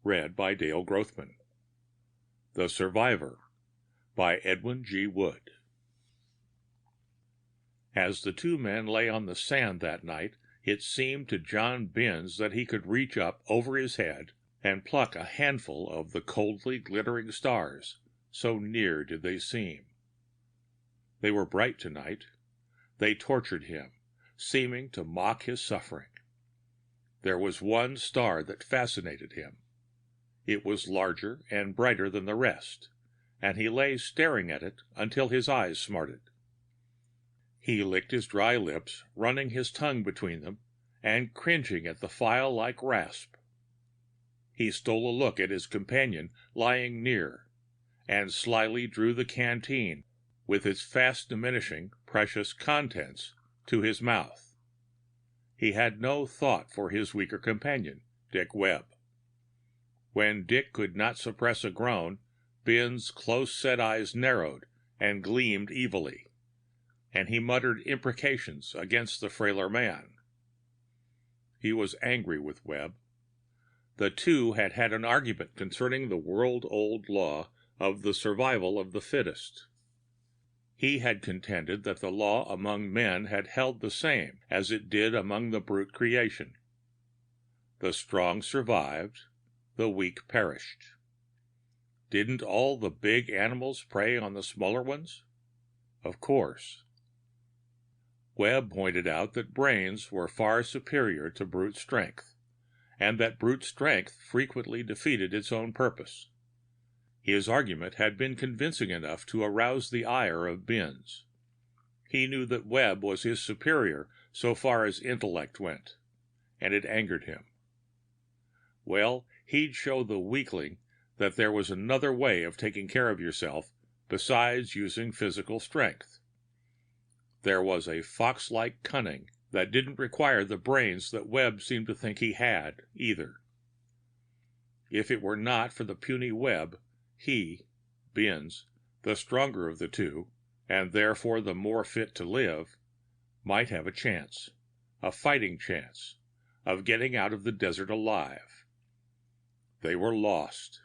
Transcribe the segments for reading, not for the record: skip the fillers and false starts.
Read by Dale Grothman. The Survivor by Edwin G. Wood. As the two men lay on the sand that night, it seemed to John Binns that he could reach up over his head and pluck a handful of the coldly glittering stars, so near did they seem. They were bright tonight. They tortured him, seeming to mock his suffering. There was one star that fascinated him. It was larger and brighter than the rest, and he lay staring at it until his eyes smarted. He licked his dry lips, running his tongue between them, and cringing at the file-like rasp. He stole a look at his companion lying near, and slyly drew the canteen, with its fast-diminishing precious contents, to his mouth. He had no thought for his weaker companion, Dick Webb. When Dick could not suppress a groan, Binns' close-set eyes narrowed and gleamed evilly, and he muttered imprecations against the frailer man. He was angry with Webb. The two had had an argument concerning the world-old law of the survival of the fittest. He had contended that the law among men had held the same as it did among the brute creation. The strong survived, the weak perished. Didn't all the big animals prey on the smaller ones? Of course. Webb pointed out that brains were far superior to brute strength, and that brute strength frequently defeated its own purpose. His argument had been convincing enough to arouse the ire of Binns. He knew that Webb was his superior so far as intellect went, and it angered him. Well, he'd show the weakling that there was another way of taking care of yourself besides using physical strength. There was a fox-like cunning that didn't require the brains that Webb seemed to think he had, either. If it were not for the puny Webb, he, Binns, the stronger of the two, and therefore the more fit to live, might have a chance, a fighting chance, of getting out of the desert alive. They were lost.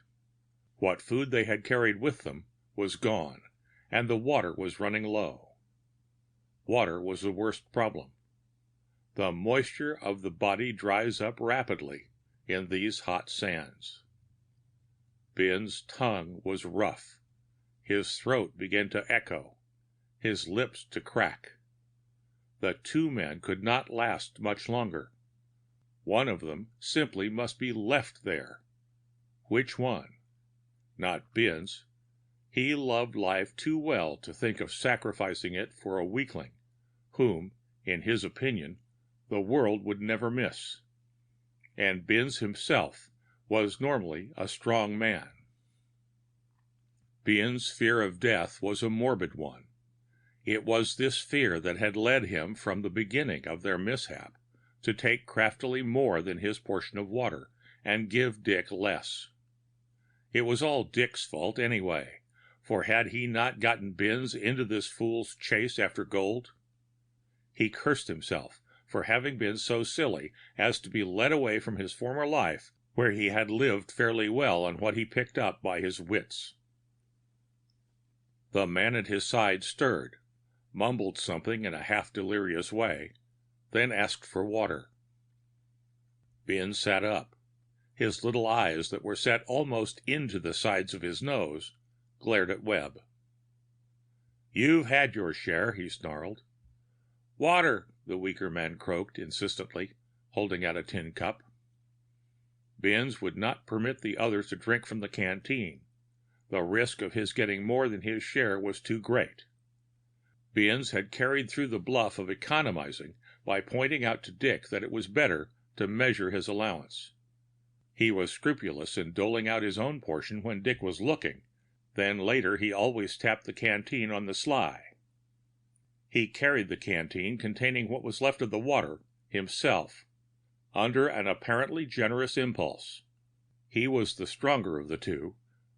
What food they had carried with them was gone, and the water was running low. Water was the worst problem. The moisture of the body dries up rapidly in these hot sands. Binns' tongue was rough. His throat began to echo, his lips to crack. The two men could not last much longer. One of them simply must be left there. Which one? Not Binns. He loved life too well to think of sacrificing it for a weakling, whom, in his opinion, the world would never miss. And Binns himself was normally a strong man. Binns' fear of death was a morbid one. It was this fear that had led him from the beginning of their mishap to take craftily more than his portion of water and give Dick less. It was all Dick's fault anyway, for had he not gotten Binns into this fool's chase after gold? He cursed himself for having been so silly as to be led away from his former life, where he had lived fairly well on what he picked up by his wits. The man at his side stirred, mumbled something in a half-delirious way, then asked for water. Binns sat up. His little eyes, that were set almost into the sides of his nose, glared at Webb. "You've had your share," he snarled. "Water," the weaker man croaked insistently, holding out a tin cup. Binns would not permit the others to drink from the canteen. The risk of his getting more than his share was too great. Binns had carried through the bluff of economizing by pointing out to Dick that it was better to measure his allowance. He was scrupulous in doling out his own portion when Dick was looking, then later he always tapped the canteen on the sly. He carried the canteen containing what was left of the water himself, under an apparently generous impulse. He was the stronger of the two,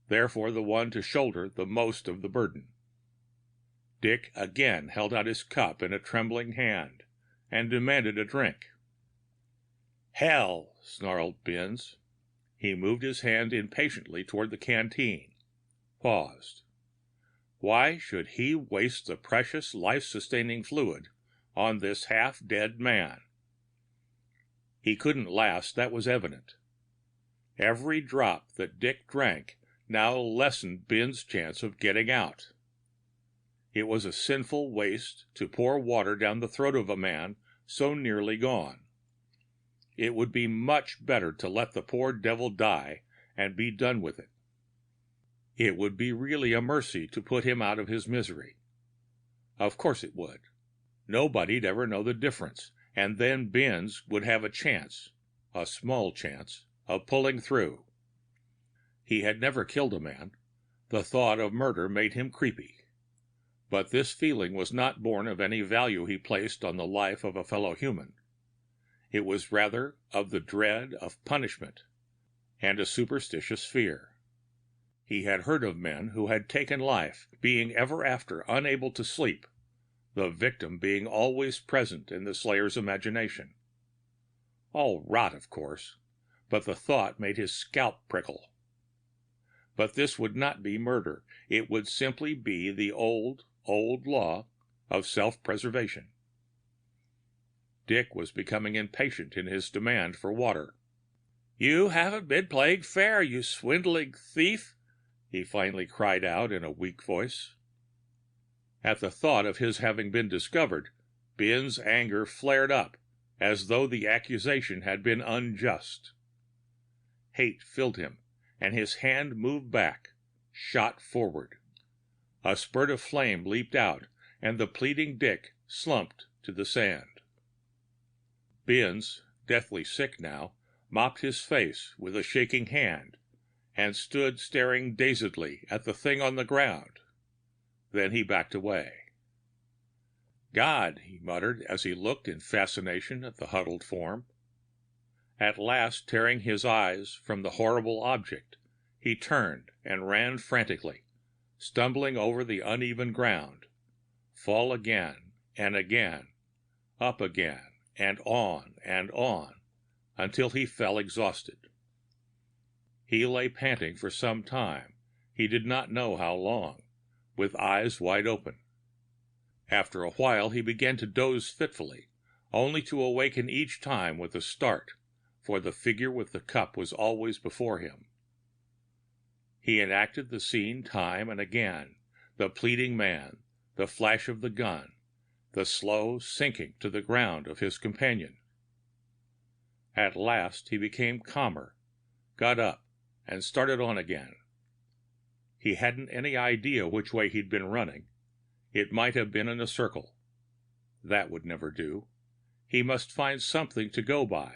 therefore the one to shoulder the most of the burden. Dick again held out his cup in a trembling hand and demanded a drink. "Hell!" snarled Binns. He moved his hand impatiently toward the canteen, paused. Why should he waste the precious life-sustaining fluid on this half-dead man? He couldn't last, that was evident. Every drop that Dick drank now lessened Ben's chance of getting out. It was a sinful waste to pour water down the throat of a man so nearly gone. It would be much better to let the poor devil die and be done with it. It would be really a mercy to put him out of his misery. Of course it would. Nobody'd ever know the difference, and then Ben's would have a chance, a small chance, of pulling through. He had never killed a man. The thought of murder made him creepy. But this feeling was not born of any value he placed on the life of a fellow human. It was rather of the dread of punishment and a superstitious fear. He had heard of men who had taken life, being ever after unable to sleep, the victim being always present in the slayer's imagination. All rot, of course, but the thought made his scalp prickle. But this would not be murder. It would simply be the old law of self-preservation. Dick was becoming impatient in his demand for water. "You haven't been playing fair, you swindling thief!" he finally cried out in a weak voice. At the thought of his having been discovered, Ben's anger flared up, as though the accusation had been unjust. Hate filled him, and his hand moved back, shot forward. A spurt of flame leaped out, and the pleading Dick slumped to the sand. Ben's, deathly sick now, mopped his face with a shaking hand and stood staring dazedly at the thing on the ground. Then he backed away. "God," he muttered as he looked in fascination at the huddled form. At last, tearing his eyes from the horrible object, he turned and ran frantically, stumbling over the uneven ground, fall again and again, up again and on, until he fell exhausted. He lay panting for some time, he did not know how long, with eyes wide open. After a while he began to doze fitfully, only to awaken each time with a start, for the figure with the cup was always before him. He enacted the scene time and again, the pleading man, the flash of the gun, the slow sinking to the ground of his companion. At last he became calmer, got up, and started on again. He hadn't any idea which way he'd been running. It might have been in a circle. That would never do. He must find something to go by.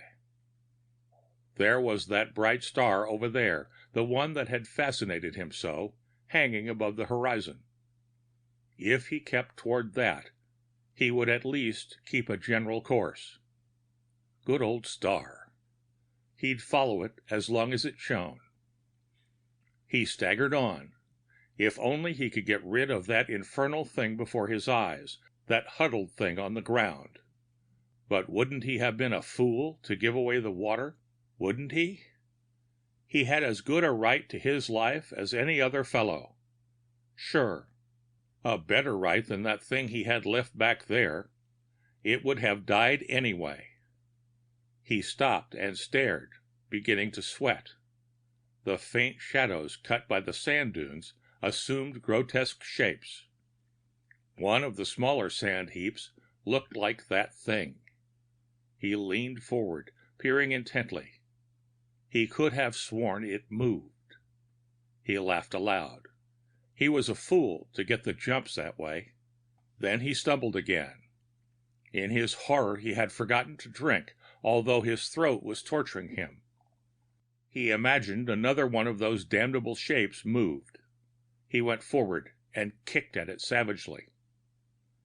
There was that bright star over there, the one that had fascinated him so, hanging above the horizon. If he kept toward that, he would at least keep a general course. Good old star. He'd follow it as long as it shone. He staggered on. If only he could get rid of that infernal thing before his eyes, that huddled thing on the ground. But wouldn't he have been a fool to give away the water? Wouldn't he? He had as good a right to his life as any other fellow. Sure. A better right than that thing he had left back there. It would have died anyway. He stopped and stared, beginning to sweat. The faint shadows cut by the sand dunes assumed grotesque shapes. One of the smaller sand heaps looked like that thing. He leaned forward, peering intently. He could have sworn it moved. He laughed aloud. He was a fool to get the jumps that way. Then he stumbled again. In his horror he had forgotten to drink, although his throat was torturing him. He imagined another one of those damnable shapes moved. He went forward and kicked at it savagely.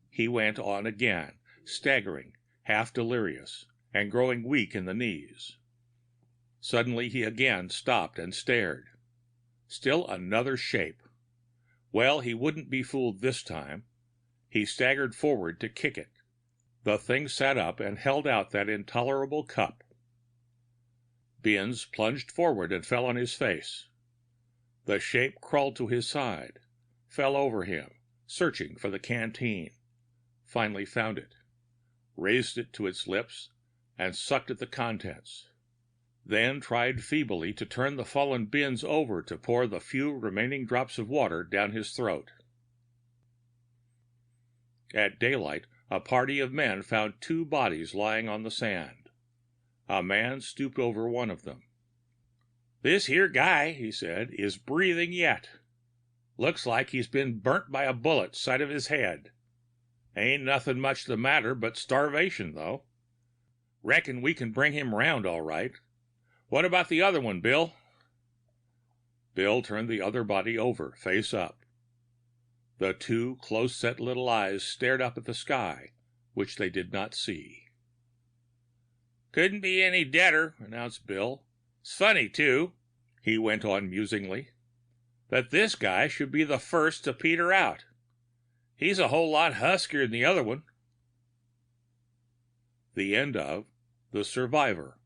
He went on again, staggering, half delirious, and growing weak in the knees. Suddenly he again stopped and stared. Still another shape. Well, he wouldn't be fooled this time. He staggered forward to kick it. The thing sat up and held out that intolerable cup. Binns plunged forward and fell on his face. The shape crawled to his side, fell over him, searching for the canteen, finally found it, raised it to its lips and sucked at the contents, then tried feebly to turn the fallen Binns over to pour the few remaining drops of water down his throat. At daylight, a party of men found two bodies lying on the sand. A man stooped over one of them. "This here guy," he said, "is breathing yet. Looks like he's been burnt by a bullet side of his head. Ain't nothing much the matter but starvation, though. Reckon we can bring him round all right. What about the other one, Bill?" Bill turned the other body over, face up. The two close-set little eyes stared up at the sky, which they did not see. "Couldn't be any deader," announced Bill. "It's funny, too," he went on musingly, "that this guy should be the first to peter out. He's a whole lot huskier than the other one." The end of The Survivor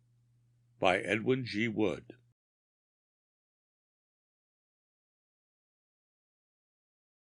by Edwin G. Wood.